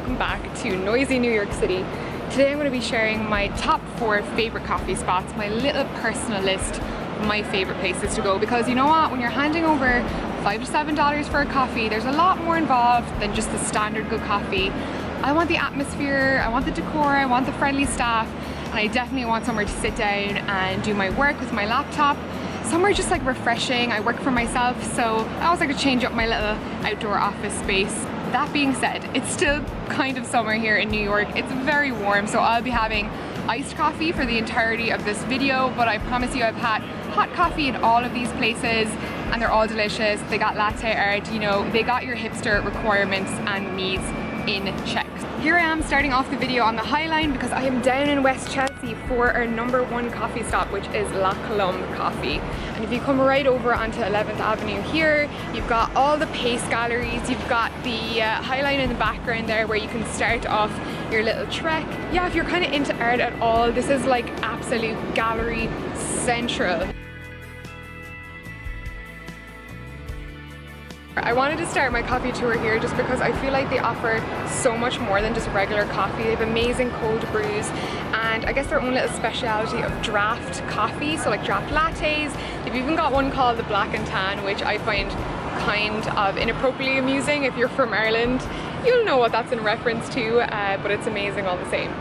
welcome back to noisy New York City. Today I'm going to be sharing my top 4 favorite coffee spots, my little personal list of my favorite places to go, because you know what, when you're handing over $5 to $7 for a coffee, there's a lot more involved than just the standard good coffee. I want the atmosphere, I want the decor, I want the friendly staff, and I definitely want somewhere to sit down and do my work with my laptop. Somewhere just like refreshing. I work for myself, so I always like to change up my little outdoor office space. That being said, it's still kind of summer here in New York. It's very warm, so I'll be having iced coffee for the entirety of this video, but I promise you I've had hot coffee in all of these places and they're all delicious. They got latte art, you know, they got your hipster requirements and needs in check. Here I am starting off the video on the High Line because I am down in West Chelsea for our #1 coffee stop, which is La Colombe Coffee. And if you come right over onto 11th Avenue here, you've got all the Pace galleries, you've got the High Line in the background there where you can start off your little trek. Yeah, if you're kind of into art at all, this is like absolute gallery central. I wanted to start my coffee tour here just because I feel like they offer so much more than just regular coffee. They have amazing cold brews and I guess their own little speciality of draft coffee, so like draft lattes. They've even got one called the Black and Tan, which I find kind of inappropriately amusing. If you're from Ireland, you'll know what that's in reference to, but it's amazing all the same.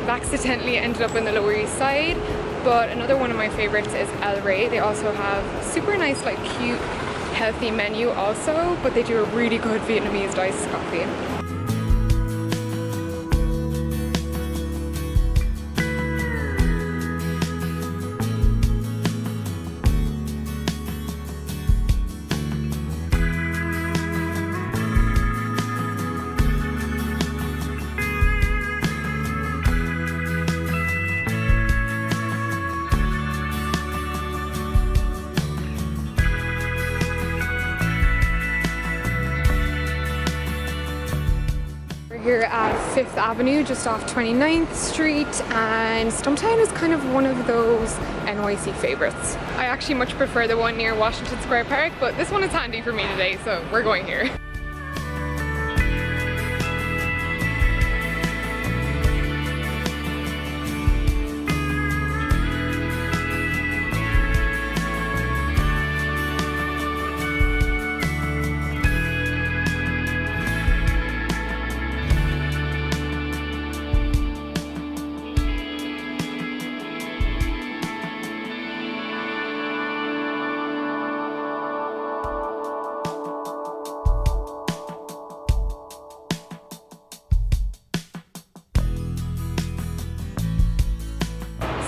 Accidentally ended up in the Lower East Side, but another one of my favorites is El Rey. They also have super nice, like cute, healthy menu also, but they do a really good Vietnamese iced coffee. Here at 5th Avenue, just off 29th Street, and Stumptown is kind of one of those NYC favorites. I actually much prefer the one near Washington Square Park, but this one is handy for me today, so we're going here.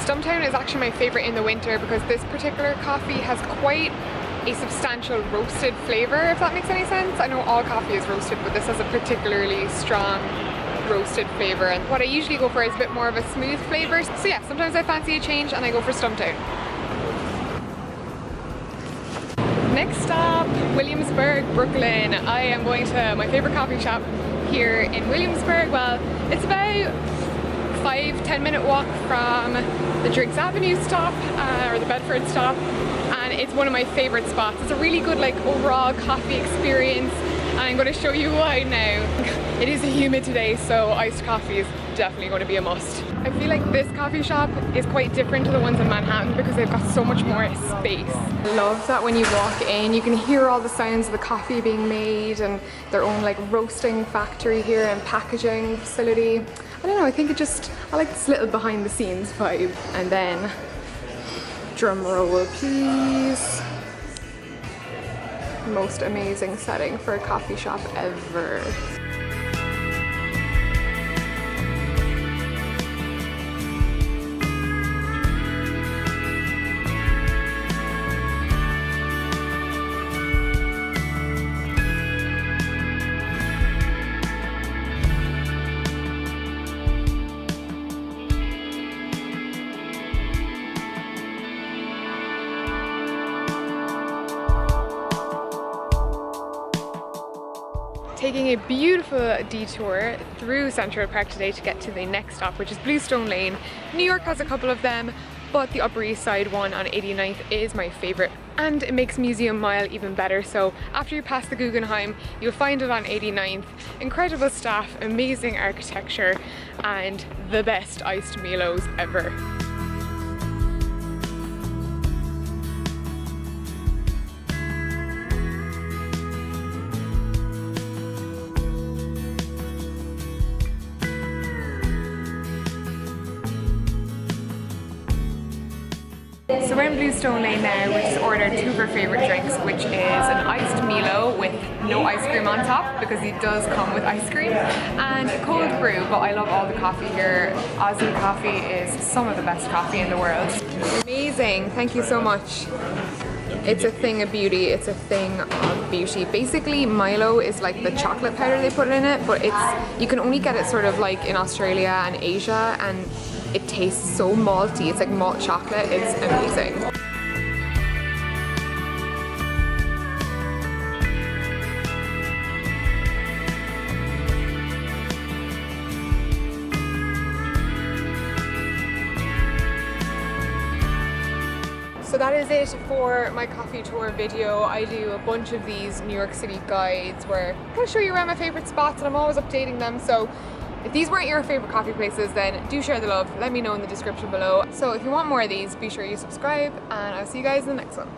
Stumptown is actually my favorite in the winter because this particular coffee has quite a substantial roasted flavor, if that makes any sense. I know all coffee is roasted, but this has a particularly strong roasted flavor, and what I usually go for is a bit more of a smooth flavor. So yeah, sometimes I fancy a change and I go for Stumptown. Next stop, Williamsburg Brooklyn. I am going to my favorite coffee shop here in Williamsburg. Well, it's about 5-10 minute walk from the Drinks Avenue stop or the Bedford stop, and it's one of my favorite spots. It's a really good like overall coffee experience, and I'm going to show you why now. It is humid today, so iced coffee is definitely going to be a must. I feel like this coffee shop is quite different to the ones in Manhattan because they've got so much more space. I love that when you walk in you can hear all the sounds of the coffee being made and their own like roasting factory here and packaging facility. I don't know, I think I like this little behind the scenes vibe. And then, drum roll please. Most amazing setting for a coffee shop ever. taking a beautiful detour through Central Park today to get to the next stop, which is Bluestone Lane. New York has a couple of them, but the Upper East Side one on 89th is my favorite, and it makes Museum Mile even better. So after you pass the Guggenheim, you'll find it on 89th. Incredible staff, amazing architecture, and the best iced Milos ever. So we're in Bluestone Lane now. We just ordered two of our favourite drinks, which is an iced Milo with no ice cream on top, because it does come with ice cream, and a cold brew. But I love all the coffee here. Aussie coffee is some of the best coffee in the world. Amazing, thank you so much. It's a thing of beauty, it's a thing of beauty. Basically, Milo is like the chocolate powder they put in it, but you can only get it sort of like in Australia and Asia, and it tastes so malty. It's like malt chocolate. It's amazing. So that is it for my coffee tour video. I do a bunch of these New York City guides where I'm going to show you around my favorite spots, and I'm always updating them. So if these weren't your favorite coffee places, then do share the love. Let me know in the description below. So if you want more of these, be sure you subscribe, and I'll see you guys in the next one.